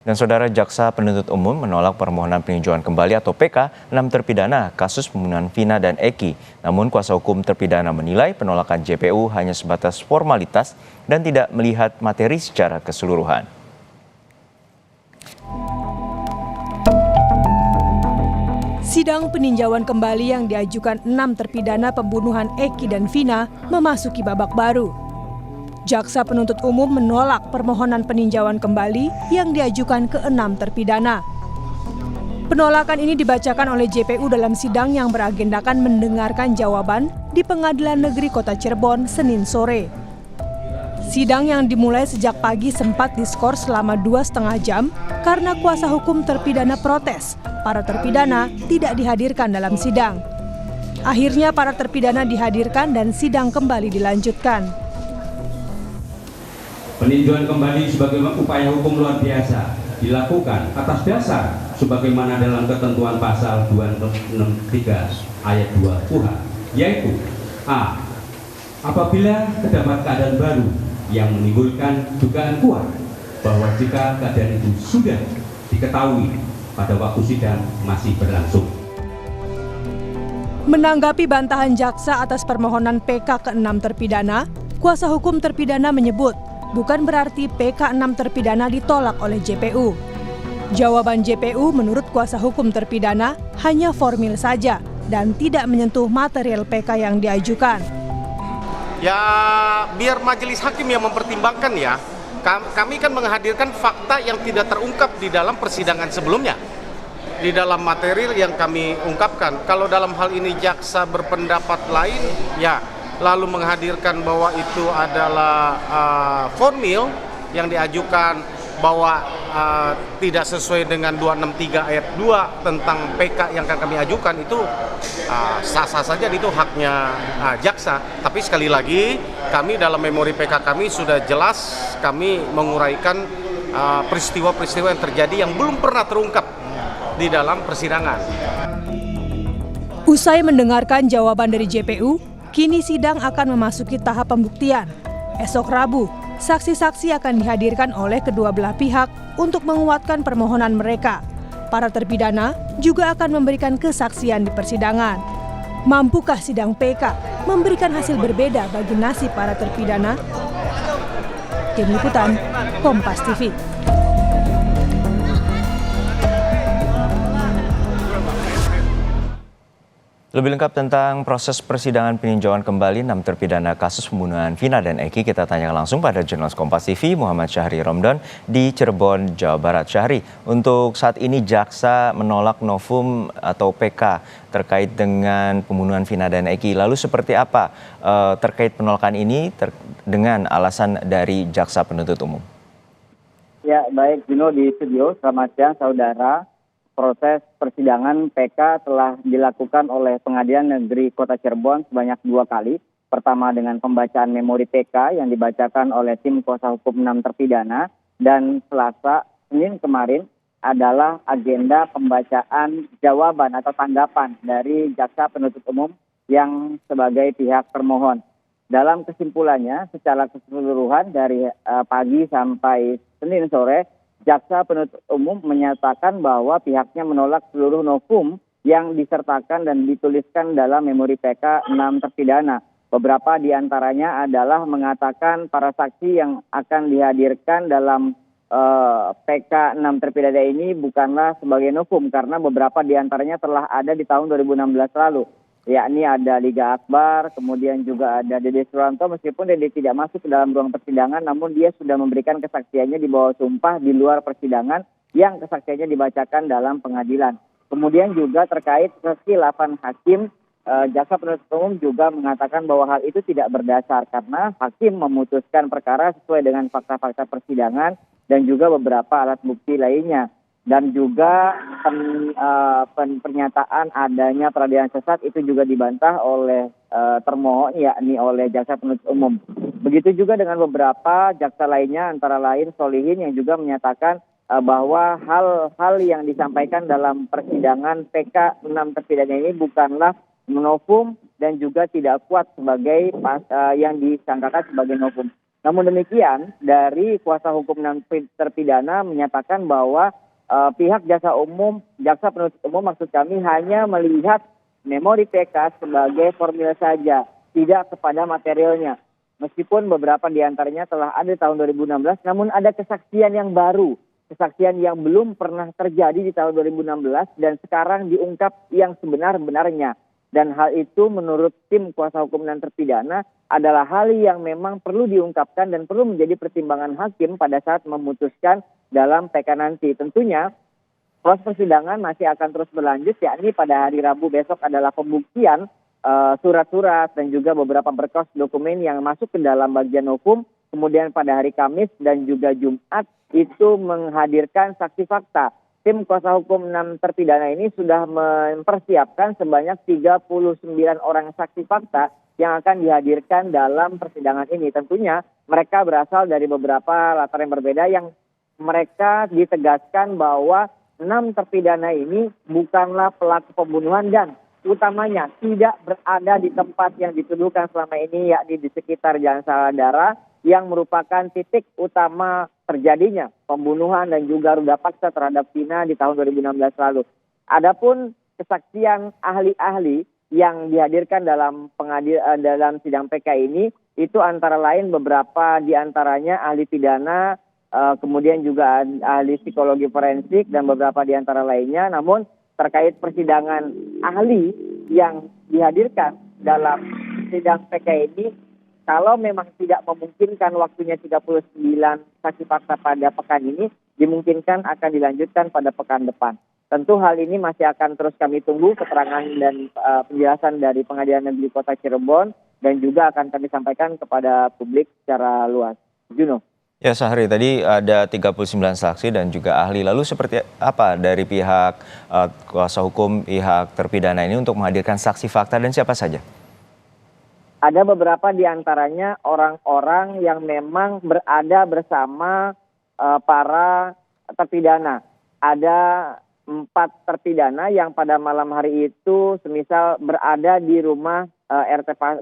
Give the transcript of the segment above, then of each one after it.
Dan saudara, jaksa penuntut umum menolak permohonan peninjauan kembali atau PK 6 terpidana kasus pembunuhan Vina dan Eki. Namun kuasa hukum terpidana menilai penolakan JPU hanya sebatas formalitas dan tidak melihat materi secara keseluruhan. Sidang peninjauan kembali yang diajukan 6 terpidana pembunuhan Eki dan Vina memasuki babak baru. Jaksa penuntut umum menolak permohonan peninjauan kembali yang diajukan ke 6 terpidana. Penolakan ini dibacakan oleh JPU dalam sidang yang beragendakan mendengarkan jawaban di Pengadilan Negeri Kota Cirebon Senin sore. Sidang yang dimulai sejak pagi sempat diskors selama 2,5 jam karena kuasa hukum terpidana protes. Para terpidana tidak dihadirkan dalam sidang. Akhirnya para terpidana dihadirkan dan sidang kembali dilanjutkan. Peninjauan kembali sebagai upaya hukum luar biasa dilakukan atas dasar sebagaimana dalam ketentuan pasal 263 ayat 2 KUH, yaitu A. Apabila terdapat keadaan baru yang menimbulkan dugaan kuat bahwa jika keadaan itu sudah diketahui pada waktu sidang masih berlangsung. Menanggapi bantahan jaksa atas permohonan PK ke-6 terpidana, kuasa hukum terpidana menyebut bukan berarti PK 6 terpidana ditolak oleh JPU. Jawaban JPU menurut kuasa hukum terpidana hanya formil saja dan tidak menyentuh material PK yang diajukan. Ya, biar majelis hakim yang mempertimbangkan ya. Kami kan menghadirkan fakta yang tidak terungkap di dalam persidangan sebelumnya. Di dalam material yang kami ungkapkan. Kalau dalam hal ini jaksa berpendapat lain, ya lalu menghadirkan bahwa itu adalah formil yang diajukan bahwa tidak sesuai dengan 263 ayat 2 tentang PK yang akan kami ajukan, itu sah-sah saja, itu haknya jaksa. Tapi sekali lagi kami dalam memori PK kami sudah jelas kami menguraikan peristiwa-peristiwa yang terjadi yang belum pernah terungkap di dalam persidangan. Usai mendengarkan jawaban dari JPU, kini sidang akan memasuki tahap pembuktian. Esok Rabu, saksi-saksi akan dihadirkan oleh kedua belah pihak untuk menguatkan permohonan mereka. Para terpidana juga akan memberikan kesaksian di persidangan. Mampukah sidang PK memberikan hasil berbeda bagi nasib para terpidana? Tim Liputan, Kompas TV. Lebih lengkap tentang proses persidangan peninjauan kembali 6 terpidana kasus pembunuhan Vina dan Eki, kita tanyakan langsung pada jurnalis Kompas TV Muhammad Syahri Romdon di Cirebon, Jawa Barat. Syahri, untuk saat ini jaksa menolak novum atau PK terkait dengan pembunuhan Vina dan Eki. Lalu seperti apa terkait penolakan ini dengan alasan dari jaksa penuntut umum? Ya, baik Gino di studio. Selamat siang saudara. Proses persidangan PK telah dilakukan oleh Pengadilan Negeri Kota Cirebon sebanyak 2 kali. Pertama dengan pembacaan memori PK yang dibacakan oleh tim kuasa hukum 6 terpidana. Dan Selasa, Senin kemarin adalah agenda pembacaan jawaban atau tanggapan dari jaksa penuntut umum yang sebagai pihak termohon. Dalam kesimpulannya, secara keseluruhan dari pagi sampai Senin sore, jaksa penuntut umum menyatakan bahwa pihaknya menolak seluruh novum yang disertakan dan dituliskan dalam memori PK 6 terpidana. Beberapa di antaranya adalah mengatakan para saksi yang akan dihadirkan dalam PK 6 terpidana ini bukanlah sebagai novum karena beberapa di antaranya telah ada di tahun 2016 lalu. Yakni ada Liga Akbar, kemudian juga ada Dede Suranto, meskipun Dede tidak masuk ke dalam ruang persidangan, namun dia sudah memberikan kesaksiannya di bawah sumpah di luar persidangan yang kesaksiannya dibacakan dalam pengadilan. Kemudian juga terkait kekhilafan hakim, jaksa penuntut umum juga mengatakan bahwa hal itu tidak berdasar karena hakim memutuskan perkara sesuai dengan fakta-fakta persidangan dan juga beberapa alat bukti lainnya. Dan juga pernyataan adanya peradilan sesat itu juga dibantah oleh termohon, yakni oleh jaksa penuntut umum. Begitu juga dengan beberapa jaksa lainnya, antara lain Solihin yang juga menyatakan bahwa hal-hal yang disampaikan dalam persidangan PK 6 terpidana ini bukanlah novum dan juga tidak kuat sebagai yang disangkakan sebagai novum. Namun demikian, dari kuasa hukum 6 terpidana menyatakan bahwa pihak jaksa penuntut umum maksud kami hanya melihat memori PK sebagai formil saja, tidak kepada materialnya. Meskipun beberapa di antaranya telah ada tahun 2016, namun ada kesaksian yang baru, kesaksian yang belum pernah terjadi di tahun 2016 dan sekarang diungkap yang sebenar-benarnya. Dan hal itu menurut tim kuasa hukum 6 terpidana adalah hal yang memang perlu diungkapkan dan perlu menjadi pertimbangan hakim pada saat memutuskan dalam PK nanti. Tentunya proses persidangan masih akan terus berlanjut, yakni pada hari Rabu besok adalah pembuktian surat-surat dan juga beberapa berkas dokumen yang masuk ke dalam bagian hukum. Kemudian pada hari Kamis dan juga Jumat itu menghadirkan saksi fakta. Tim kuasa hukum 6 terpidana ini sudah mempersiapkan sebanyak 39 orang saksi fakta yang akan dihadirkan dalam persidangan ini. Tentunya mereka berasal dari beberapa latar yang berbeda yang mereka ditegaskan bahwa 6 terpidana ini bukanlah pelaku pembunuhan dan utamanya tidak berada di tempat yang dituduhkan selama ini, yakni di sekitar Jalan Saudara yang merupakan titik utama terjadinya pembunuhan dan juga ruda paksa terhadap Vina di tahun 2016 lalu. Adapun kesaksian ahli-ahli yang dihadirkan dalam sidang PK ini itu antara lain beberapa di antaranya ahli pidana, kemudian juga ahli psikologi forensik dan beberapa di antara lainnya. Namun terkait persidangan ahli yang dihadirkan dalam sidang PK ini, kalau memang tidak memungkinkan waktunya 39 saksi fakta pada pekan ini, dimungkinkan akan dilanjutkan pada pekan depan. Tentu hal ini masih akan terus kami tunggu keterangan dan penjelasan dari Pengadilan Negeri Kota Cirebon dan juga akan kami sampaikan kepada publik secara luas. Juno. Ya Syahri, tadi ada 39 saksi dan juga ahli. Lalu seperti apa dari pihak kuasa hukum pihak terpidana ini untuk menghadirkan saksi fakta dan siapa saja? Ada beberapa di antaranya orang-orang yang memang berada bersama para terpidana. Ada 4 terpidana yang pada malam hari itu semisal berada di rumah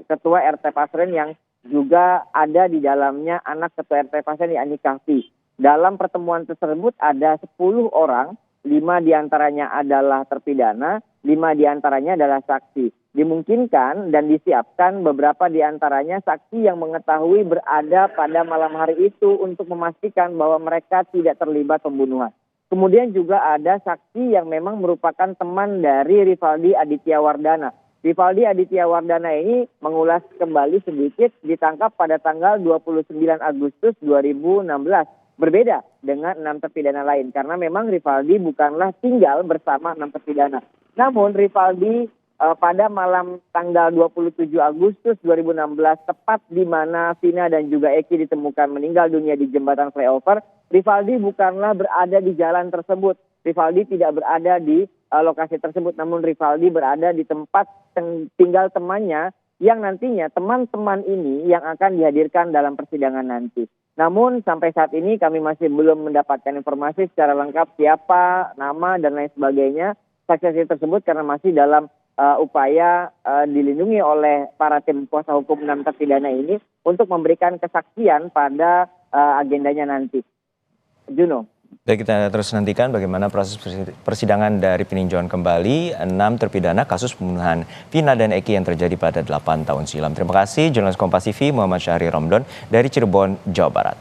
Ketua RT Pasren yang juga ada di dalamnya anak Ketua RT Pasren yakni Kahfi. Dalam pertemuan tersebut ada 10 orang, 5 diantaranya adalah terpidana, 5 diantaranya adalah saksi. Dimungkinkan dan disiapkan beberapa di antaranya saksi yang mengetahui berada pada malam hari itu untuk memastikan bahwa mereka tidak terlibat pembunuhan. Kemudian juga ada saksi yang memang merupakan teman dari Rivaldi Aditya Wardana. Rivaldi Aditya Wardana ini mengulas kembali sedikit, ditangkap pada tanggal 29 Agustus 2016. Berbeda dengan 6 terpidana lain karena memang Rivaldi bukanlah tinggal bersama 6 terpidana. Namun Rivaldi pada malam tanggal 27 Agustus 2016 tepat di mana Vina dan juga Eki ditemukan meninggal dunia di jembatan flyover, Rivaldi bukanlah berada di jalan tersebut. Rivaldi tidak berada di lokasi tersebut, namun Rivaldi berada di tempat tinggal temannya yang nantinya teman-teman ini yang akan dihadirkan dalam persidangan nanti. Namun sampai saat ini kami masih belum mendapatkan informasi secara lengkap siapa, nama dan lain sebagainya saksi-saksi tersebut karena masih dalam upaya dilindungi oleh para tim kuasa hukum 6 terpidana ini untuk memberikan kesaksian pada agendanya nanti. Juno. Baik, kita terus nantikan bagaimana proses persidangan dari peninjauan kembali 6 terpidana kasus pembunuhan Vina dan Eki yang terjadi pada 8 tahun silam. Terima kasih jurnalis Kompas TV Muhammad Syahri Romdon dari Cirebon, Jawa Barat.